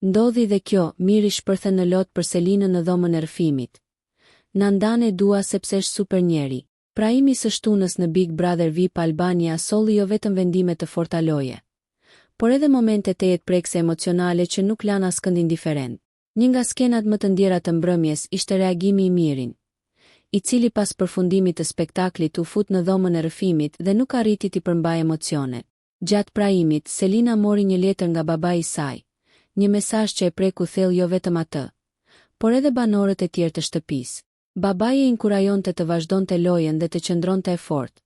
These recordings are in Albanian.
Ndodhi dhe kjo, Miri shpërthe në lot për Selinën në dhomën e rrëfimit. Na ndan e dua sepse është super njeri. Praimi së shtunës në Big Brother VIP Albania solli jo vetëm vendime të forta loje, por edhe momente të jetë prekse emocionale që nuk lan askënd indiferent. Një nga skenat më të ndjera të mbrëmjes ishte reagimi i Mirin, i cili pas përfundimit të spektaklit u fut në dhomën e rrëfimit dhe nuk arriti t'i përmbajë emocionet. Gjatë praimit, Selina mori një letër nga babai i saj, një mesazh që e preku thellë jo vetëm atë, por edhe banorët e tjerë të shtëpisë. Babai e inkurajonte të vazhdonte lojën dhe të qëndronte e fortë.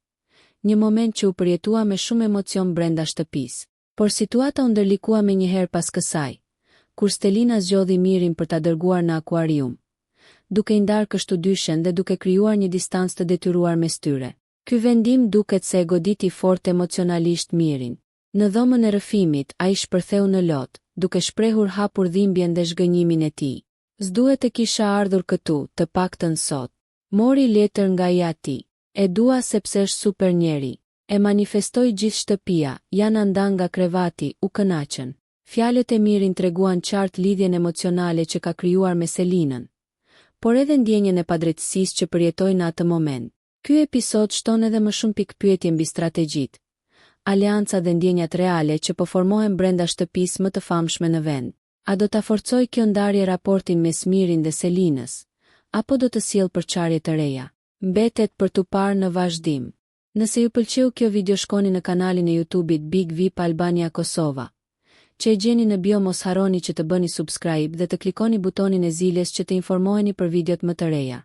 Një moment që u përjetua me shumë emocion brenda shtëpisë. Por situata u ndërlikua me njëherë pas kësaj, kur Selina zgjodhi Mirin për ta dërguar në akuarium, duke i ndarë kështu dyshen dhe duke krijuar një distancë të detyruar mes tyre. Ky vendim duket se e goditi fort emocionalisht Mirin. Në dhomën e rrëfimit, ai shpërtheu në lot, duke shprehur hapur dhimbjen dhe zhgënjimin e tij. S'duhet të kisha ardhur këtu, të paktën sot. Mori letër nga i ati. E dua sepse është super njeri. E manifestoi gjithë shtëpia, janë ndan nga krevati, u kënaqën. Fjalët e Mirin treguan qartë lidhjen emocionale që ka krijuar me Selinën, por edhe ndjenjen e padrejtësisë që përjetoi në atë moment. Ky episod shton edhe më shumë pikpyetje mbi strategjitë, aleanca dhe ndjenjat reale që po formohen brenda shtëpisë më të famshme në vend. A do ta forcojë kjo ndarje raportin mes Mirin dhe Selinës, apo do të sjellë përçarje të reja? Mbetet për t'u parë në vazhdim. Nëse ju pëlqeu kjo video, shkoni në kanalin e YouTube-it Big VIP Albania Kosova, që e gjeni në bio. Mos harroni që të bëni subscribe dhe të klikoni butonin e zilës që të informoheni për videot më të reja.